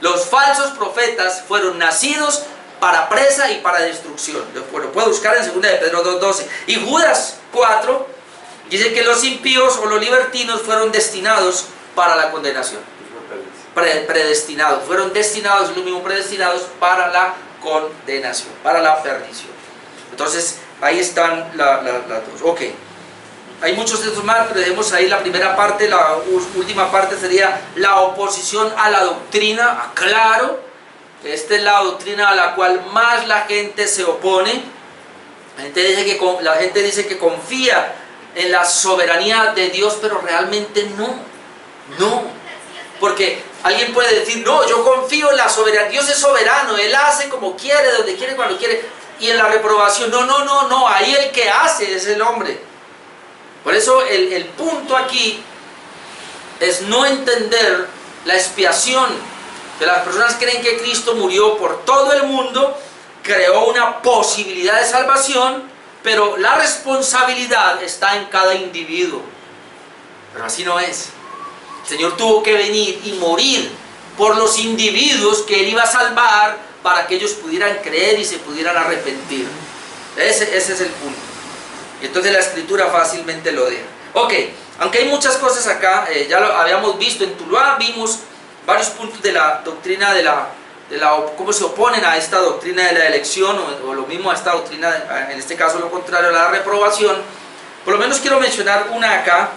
Los falsos profetas fueron nacidos para presa y para destrucción. Lo puedo buscar en 2 de Pedro 2:12. Y Judas 4 dice que los impíos o los libertinos fueron destinados para la condenación. Predestinados, fueron destinados, es lo mismo, predestinados para la condenación, para la perdición. Entonces ahí están las dos. Ok, hay muchos textos más, pero dejemos ahí la primera parte. La última parte sería la oposición a la doctrina. Aclaro, esta es la doctrina a la cual más la gente se opone. La gente dice que confía en la soberanía de Dios, pero realmente no. Porque alguien puede decir, no, yo confío en la soberanía, Dios es soberano, Él hace como quiere, donde quiere, cuando quiere. Y en la reprobación, no, ahí el que hace es el hombre. Por eso el punto aquí es no entender la expiación. Que las personas creen que Cristo murió por todo el mundo, creó una posibilidad de salvación, pero la responsabilidad está en cada individuo. Pero así no es. El Señor tuvo que venir y morir por los individuos que Él iba a salvar para que ellos pudieran creer y se pudieran arrepentir. Ese es el punto. Y entonces la Escritura fácilmente lo deja. Ok, aunque hay muchas cosas acá, ya lo habíamos visto en Tuluá, vimos varios puntos de la doctrina cómo se oponen a esta doctrina de la elección, o lo mismo a esta doctrina, en este caso lo contrario, a la reprobación. Por lo menos quiero mencionar una acá.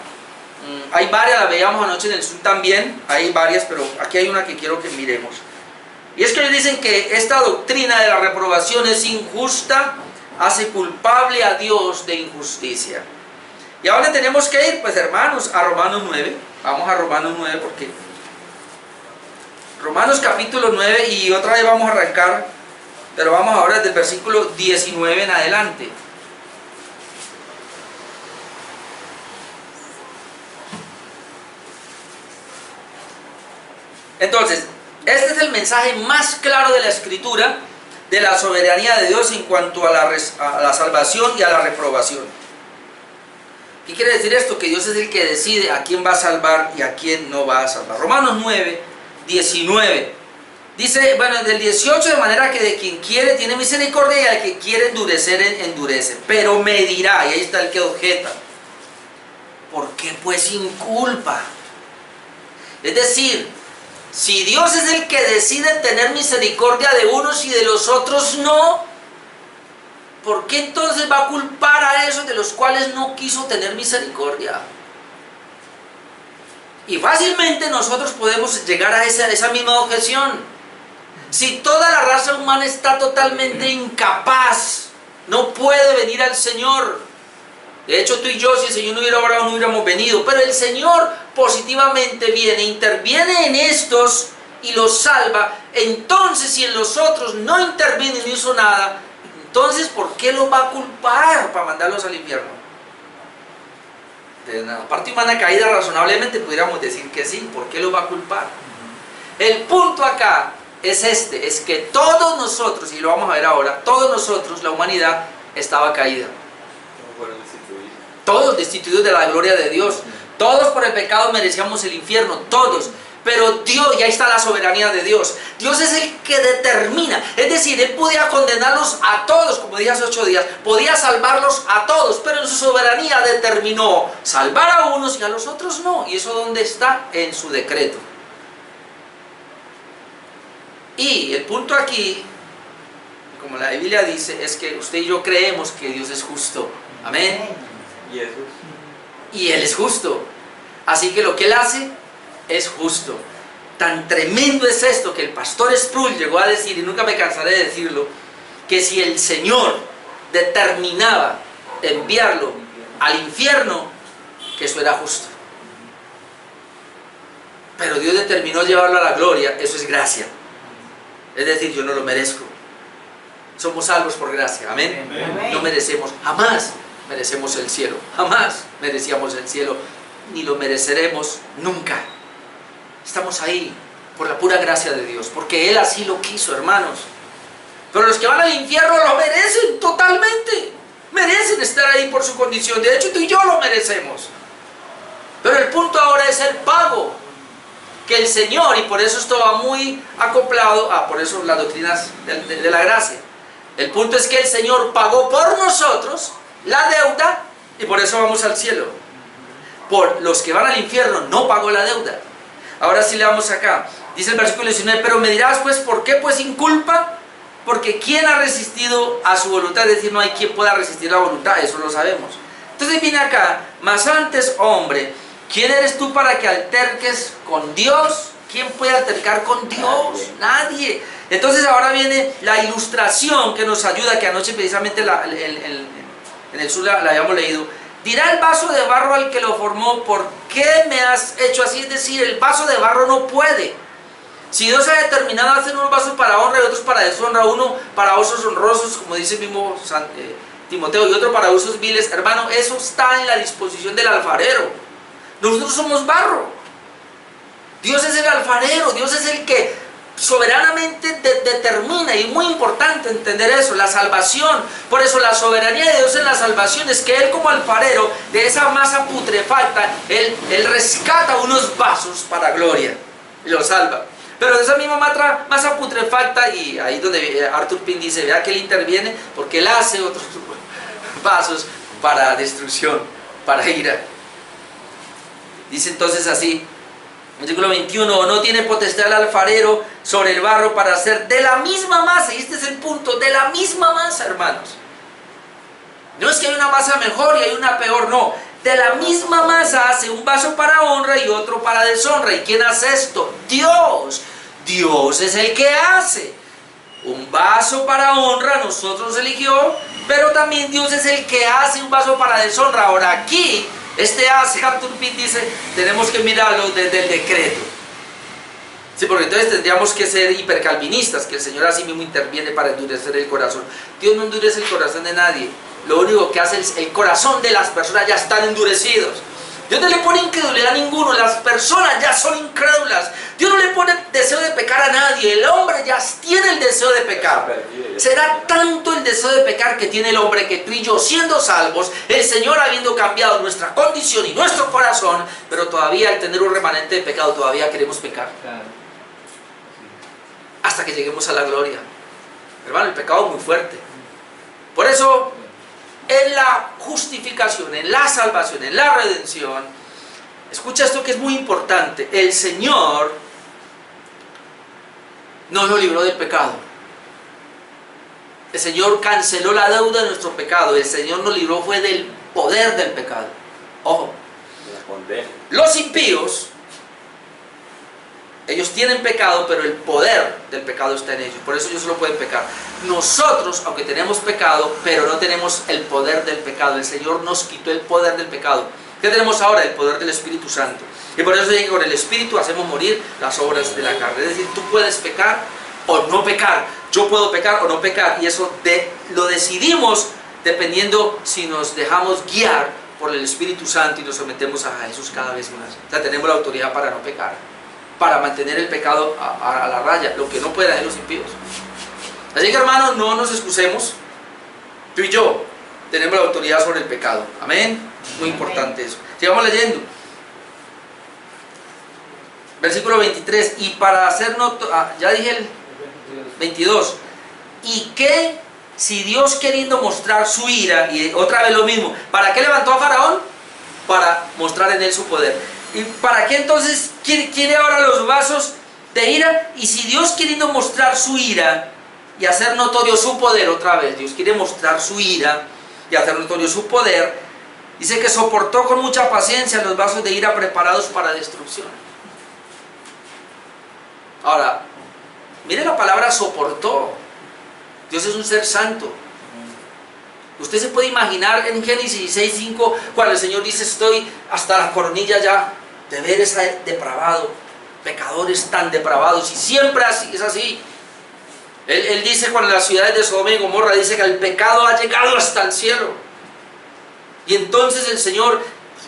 Hay varias, la veíamos anoche en el Zoom también, hay varias, pero aquí hay una que quiero que miremos. Y es que ellos dicen que esta doctrina de la reprobación es injusta, hace culpable a Dios de injusticia. ¿Y ahora tenemos que ir? Pues hermanos, a Romanos 9. Vamos a Romanos 9 porque... Romanos capítulo 9, y otra vez vamos a arrancar, pero vamos ahora desde el versículo 19 en adelante. Entonces, este es el mensaje más claro de la Escritura, de la soberanía de Dios en cuanto a la salvación y a la reprobación. ¿Qué quiere decir esto? Que Dios es el que decide a quién va a salvar y a quién no va a salvar. Romanos 9, 19. Dice, bueno, del 18, de manera que de quien quiere tiene misericordia y al que quiere endurecer, endurece. Pero me dirá, y ahí está el que objeta, ¿por qué pues sin culpa? Es decir, si Dios es el que decide tener misericordia de unos y de los otros no, ¿por qué entonces va a culpar a esos de los cuales no quiso tener misericordia? Y fácilmente nosotros podemos llegar a esa misma objeción. Si toda la raza humana está totalmente incapaz, no puede venir al Señor. De hecho, tú y yo, si el Señor no hubiera orado, no hubiéramos venido. Pero el Señor positivamente viene, interviene en estos y los salva. Entonces, si en los otros no interviene ni hizo nada, entonces, ¿por qué los va a culpar para mandarlos al infierno? De la parte humana caída, razonablemente pudiéramos decir que sí. ¿Por qué los va a culpar? El punto acá es es que todos nosotros, y lo vamos a ver ahora, todos nosotros, la humanidad, estaba caída. Todos destituidos de la gloria de Dios. Todos por el pecado merecíamos el infierno, todos. Pero Dios, y ahí está la soberanía de Dios. Dios es el que determina. Es decir, Él podía condenarlos a todos, como dije hace 8 días. Podía salvarlos a todos, pero en su soberanía determinó salvar a unos y a los otros no. ¿Y eso dónde está? En su decreto. Y el punto aquí, como la Biblia dice, es que usted y yo creemos que Dios es justo. Amén. Y eso. Y Él es justo. Así que lo que Él hace es justo. Tan tremendo es esto que el pastor Sproul llegó a decir, y nunca me cansaré de decirlo, que si el Señor determinaba enviarlo al infierno, que eso era justo. Pero Dios determinó llevarlo a la gloria, eso es gracia. Es decir, yo no lo merezco. Somos salvos por gracia, amén. Amén. No merecemos, jamás merecemos el cielo, jamás merecíamos el cielo, ni lo mereceremos nunca. Estamos ahí por la pura gracia de Dios, porque Él así lo quiso, hermanos. Pero los que van al infierno lo merecen totalmente, merecen estar ahí por su condición. De hecho, tú y yo lo merecemos. Pero el punto ahora es el pago que el Señor, y por eso esto va muy acoplado a por eso las doctrinas de la gracia. El punto es que el Señor pagó por nosotros la deuda y por eso vamos al cielo. Por los que van al infierno no pagó la deuda. Ahora sí le vamos acá. Dice el versículo 19, pero me dirás pues, ¿por qué pues sin culpa? Porque ¿quién ha resistido a su voluntad? Es decir, no hay quien pueda resistir la voluntad, eso lo sabemos. Entonces viene acá, mas antes, hombre, ¿quién eres tú para que alterques con Dios? ¿Quién puede altercar con Dios? Nadie. Entonces ahora viene la ilustración que nos ayuda, que anoche precisamente en el sur la habíamos leído. Dirá el vaso de barro al que lo formó, ¿por qué me has hecho así? Es decir, el vaso de barro no puede. Si Dios ha determinado hacer unos vasos para honra y otros para deshonra, uno para usos honrosos, como dice el mismo Timoteo, y otro para usos viles, hermano, eso está en la disposición del alfarero. Nosotros somos barro. Dios es el alfarero, Dios es el que soberanamente determina, y es muy importante entender eso, la salvación. Por eso la soberanía de Dios en la salvación es que Él como alfarero, de esa masa putrefacta, Él rescata unos vasos para gloria y los salva. Pero de esa misma masa putrefacta, y ahí donde Arthur Pym dice, vea que Él interviene, porque Él hace otros vasos para destrucción, para ira. Dice entonces así, versículo 21, ¿o no tiene potestad el alfarero sobre el barro para hacer de la misma masa? Y este es el punto, de la misma masa, hermanos. No es que hay una masa mejor y hay una peor, no. De la misma masa hace un vaso para honra y otro para deshonra. ¿Y quién hace esto? Dios. Dios es el que hace. Un vaso para honra nosotros eligió, pero también Dios es el que hace un vaso para deshonra. Ahora aquí, Arthur Pym dice, tenemos que mirarlo desde el decreto. Sí, porque entonces tendríamos que ser hipercalvinistas, que el Señor así mismo interviene para endurecer el corazón. Dios no endurece el corazón de nadie. Lo único que hace es el corazón de las personas ya están endurecidos. Dios no le pone incredulidad a ninguno, las personas ya son incrédulas. Dios no le pone deseo de pecar a nadie, el hombre ya tiene el deseo de pecar. Será tanto el deseo de pecar que tiene el hombre que tú y yo, siendo salvos, el Señor habiendo cambiado nuestra condición y nuestro corazón, pero todavía al tener un remanente de pecado todavía queremos pecar. Hasta que lleguemos a la gloria. Hermano, el pecado es muy fuerte. Por eso, en la justificación, en la salvación, en la redención, escucha esto que es muy importante, el Señor no nos libró del pecado. El Señor canceló la deuda de nuestro pecado. El Señor nos libró fue del poder del pecado. Ojo, los impíos, ellos tienen pecado, pero el poder del pecado está en ellos. Por eso ellos solo pueden pecar. Nosotros, aunque tenemos pecado, pero no tenemos el poder del pecado. El Señor nos quitó el poder del pecado. ¿Qué tenemos ahora? El poder del Espíritu Santo. Y por eso dice que con el Espíritu hacemos morir las obras de la carne. Es decir, tú puedes pecar o no pecar. Yo puedo pecar o no pecar. Y eso lo decidimos dependiendo si nos dejamos guiar por el Espíritu Santo y nos sometemos a Jesús cada vez más. O sea, tenemos la autoridad para no pecar, para mantener el pecado a la raya, lo que no pueden hacer los impíos. Así que, hermanos, no nos excusemos. Tú y yo tenemos la autoridad sobre el pecado. Amén. Muy importante eso. Sigamos leyendo. Versículo 23. Y para hacer ya dije el 22. Y que si Dios, queriendo mostrar su ira, y otra vez lo mismo, ¿para qué levantó a Faraón? Para mostrar en él su poder. ¿Y para qué entonces quiere ahora los vasos de ira. Y si Dios queriendo mostrar su ira y hacer notorio su poder, otra vez, Dios quiere mostrar su ira y hacer notorio su poder, dice que soportó con mucha paciencia los vasos de ira preparados para destrucción. Ahora, mire la palabra soportó. Dios es un ser santo. Usted se puede imaginar en Génesis 16:5, cuando el Señor dice: estoy hasta la coronilla ya de ver ese depravado, pecadores tan depravados, y siempre así, es así. Él dice, cuando las ciudades de Sodoma y Gomorra, dice que el pecado ha llegado hasta el cielo. Y entonces el Señor,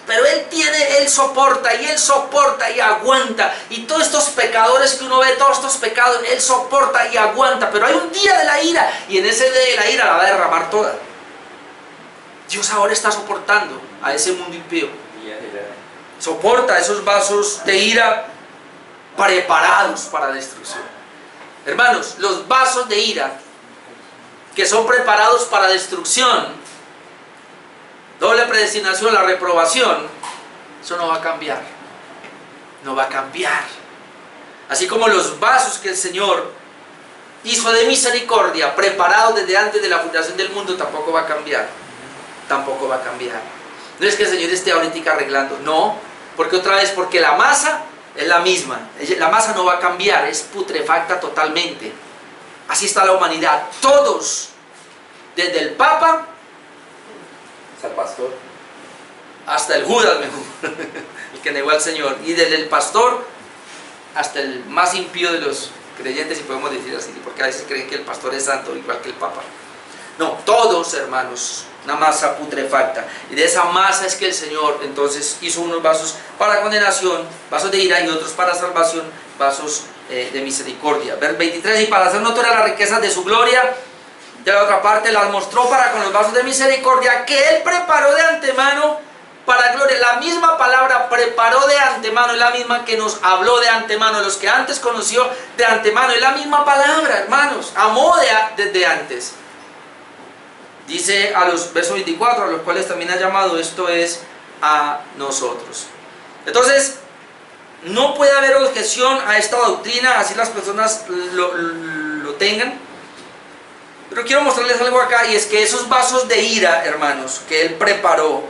pero Él soporta y aguanta. Y todos estos pecadores que uno ve, todos estos pecados, Él soporta y aguanta. Pero hay un día de la ira, y en ese día de la ira la va a derramar toda. Dios ahora está soportando a ese mundo impío. Soporta esos vasos de ira preparados para destrucción. Hermanos, los vasos de ira que son preparados para destrucción, doble predestinación, la reprobación, eso no va a cambiar. No va a cambiar. Así como los vasos que el Señor hizo de misericordia, preparados desde antes de la fundación del mundo, tampoco va a cambiar. Tampoco va a cambiar. No es que el Señor esté ahorita arreglando, no, porque otra vez, porque la masa es la misma, la masa no va a cambiar, es putrefacta totalmente. Así está la humanidad, todos, desde el Papa hasta el pastor, hasta el Judas mejor, el que negó al Señor, y desde el pastor hasta el más impío de los creyentes, si podemos decir así, porque a veces creen que el pastor es santo igual que el Papa. No, todos, hermanos, una masa putrefacta. Y de esa masa es que el Señor entonces hizo unos vasos para condenación, vasos de ira, y otros para salvación, vasos de misericordia. Vers 23, y para hacer notoria las riquezas de su gloria, de la otra parte las mostró para con los vasos de misericordia que Él preparó de antemano para gloria. La misma palabra preparó de antemano es la misma que nos habló de antemano, los que antes conoció de antemano, es la misma palabra, hermanos, amó desde antes. Dice a los versos 24, a los cuales también ha llamado, esto es a nosotros. Entonces, no puede haber objeción a esta doctrina, así las personas lo tengan. Pero quiero mostrarles algo acá, y es que esos vasos de ira, hermanos, que Él preparó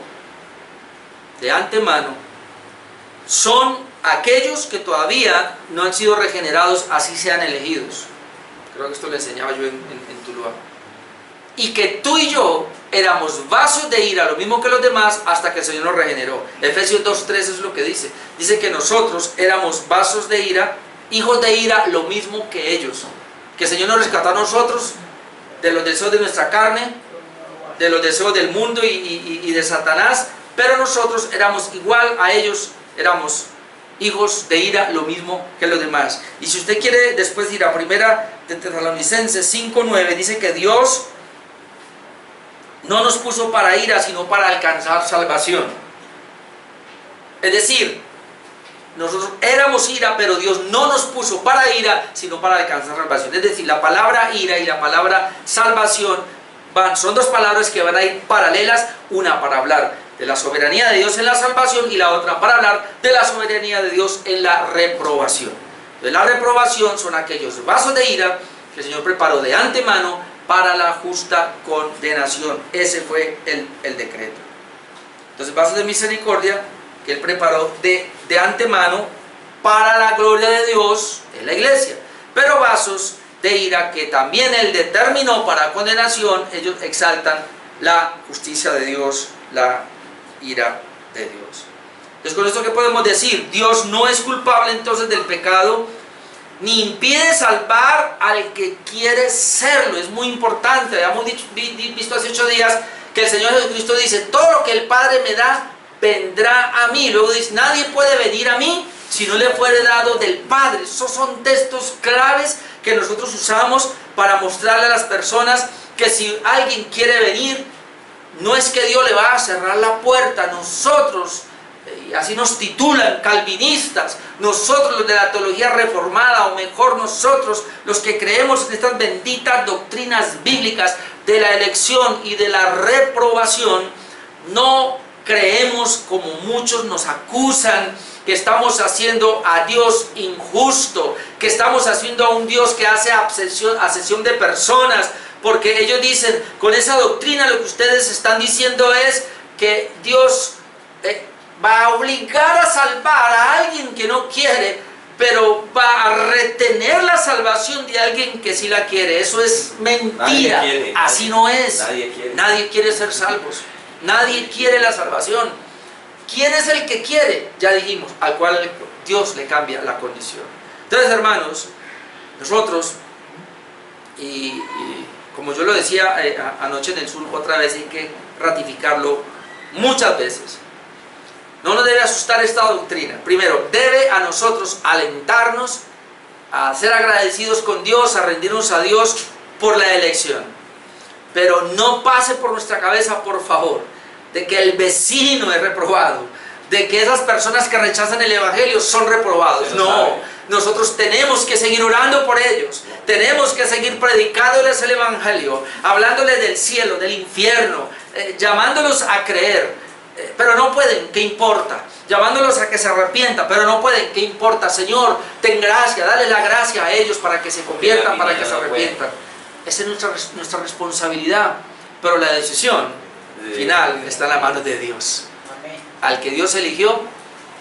de antemano, son aquellos que todavía no han sido regenerados, así sean elegidos. Creo que esto le enseñaba yo en Tuluá. Y que tú y yo éramos vasos de ira, lo mismo que los demás, hasta que el Señor nos regeneró. Efesios 2:3 es lo que dice. Dice que nosotros éramos vasos de ira, hijos de ira, lo mismo que ellos. Que el Señor nos rescató a nosotros de los deseos de nuestra carne, de los deseos del mundo y de Satanás, pero nosotros éramos igual a ellos, éramos hijos de ira, lo mismo que los demás. Y si usted quiere después ir a primera de Tesalonicenses 5:9, dice que Dios no nos puso para ira, sino para alcanzar salvación. Es decir, nosotros éramos ira, pero Dios no nos puso para ira, sino para alcanzar salvación. Es decir, la palabra ira y la palabra salvación son dos palabras que van a ir paralelas, una para hablar de la soberanía de Dios en la salvación y la otra para hablar de la soberanía de Dios en la reprobación. Entonces, la reprobación son aquellos vasos de ira que el Señor preparó de antemano para la justa condenación. Ese fue el decreto. Entonces, vasos de misericordia que Él preparó de antemano para la gloria de Dios en la iglesia. Pero vasos de ira que también Él determinó para condenación, ellos exaltan la justicia de Dios, la ira de Dios. Entonces, con esto, ¿qué podemos decir? Dios no es culpable entonces del pecado, ni impide salvar al que quiere serlo. Es muy importante. Habíamos visto hace 8 días que el Señor Jesucristo dice: todo lo que el Padre me da vendrá a mí. Luego dice: nadie puede venir a mí si no le fuere dado del Padre. Esos son textos claves que nosotros usamos para mostrarle a las personas que si alguien quiere venir, no es que Dios le va a cerrar la puerta. Nosotros, y así nos titulan, calvinistas, nosotros los de la teología reformada, o mejor, nosotros los que creemos en estas benditas doctrinas bíblicas de la elección y de la reprobación, no creemos, como muchos nos acusan, que estamos haciendo a Dios injusto, que estamos haciendo a un Dios que hace acepción de personas, porque ellos dicen, con esa doctrina lo que ustedes están diciendo es que Dios va a obligar a salvar a alguien que no quiere, pero va a retener la salvación de alguien que sí la quiere. Eso es mentira. Así no es. Nadie quiere ser salvos. Nadie quiere la salvación. ¿Quién es el que quiere? Ya dijimos, al cual Dios le cambia la condición. Entonces, hermanos, nosotros, y como yo lo decía anoche en el Zoom, otra vez hay que ratificarlo muchas veces. No nos debe asustar esta doctrina. Primero, debe a nosotros alentarnos a ser agradecidos con Dios, a rendirnos a Dios por la elección. Pero no pase por nuestra cabeza, por favor, de que el vecino es reprobado, de que esas personas que rechazan el Evangelio son reprobados. No, nosotros tenemos que seguir orando por ellos, tenemos que seguir predicándoles el Evangelio, hablándoles del cielo, del infierno, llamándolos a creer. Pero no pueden, ¿qué importa? Llamándolos a que se arrepientan, pero no pueden, ¿qué importa? Señor, ten gracia, dale la gracia a ellos para que se conviertan, para que se arrepientan. Esa es nuestra responsabilidad, pero la decisión final está en la mano de Dios. Al que Dios eligió,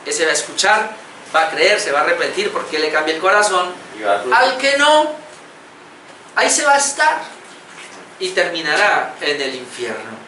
ese va a escuchar, va a creer, se va a arrepentir porque le cambia el corazón. Al que no, ahí se va a estar y terminará en el infierno.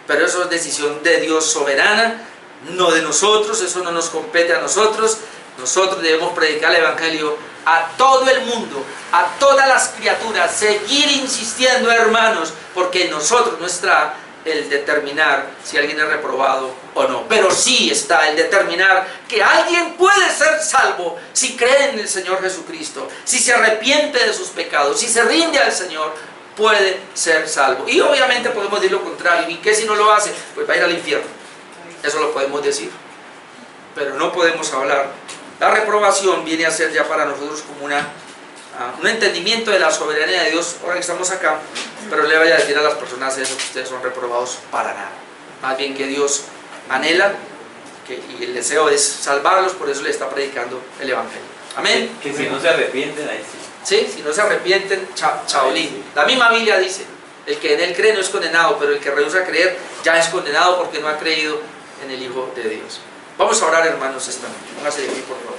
Pero eso es decisión de Dios soberana, no de nosotros, eso no nos compete a nosotros. Nosotros debemos predicar el Evangelio a todo el mundo, a todas las criaturas, seguir insistiendo, hermanos, porque en nosotros no está el determinar si alguien es reprobado o no, pero sí está el determinar que alguien puede ser salvo si cree en el Señor Jesucristo, si se arrepiente de sus pecados, si se rinde al Señor, puede ser salvo. Y obviamente podemos decir lo contrario, ¿y qué si no lo hace? Pues va a ir al infierno. Eso lo podemos decir, pero no podemos hablar. La reprobación viene a ser ya para nosotros como un entendimiento de la soberanía de Dios. Ahora que estamos acá, pero le vaya a decir a las personas eso, que ustedes son reprobados para nada. Más bien que Dios anhela y el deseo es salvarlos, por eso le está predicando el Evangelio. Amén. Que si no se arrepienten, ahí sí. Sí, si no se arrepienten, chaolín. La misma Biblia dice, el que en él cree no es condenado, pero el que rehúsa creer ya es condenado porque no ha creído en el Hijo de Dios. Vamos a orar, hermanos, esta noche. Póngase de pie, por favor.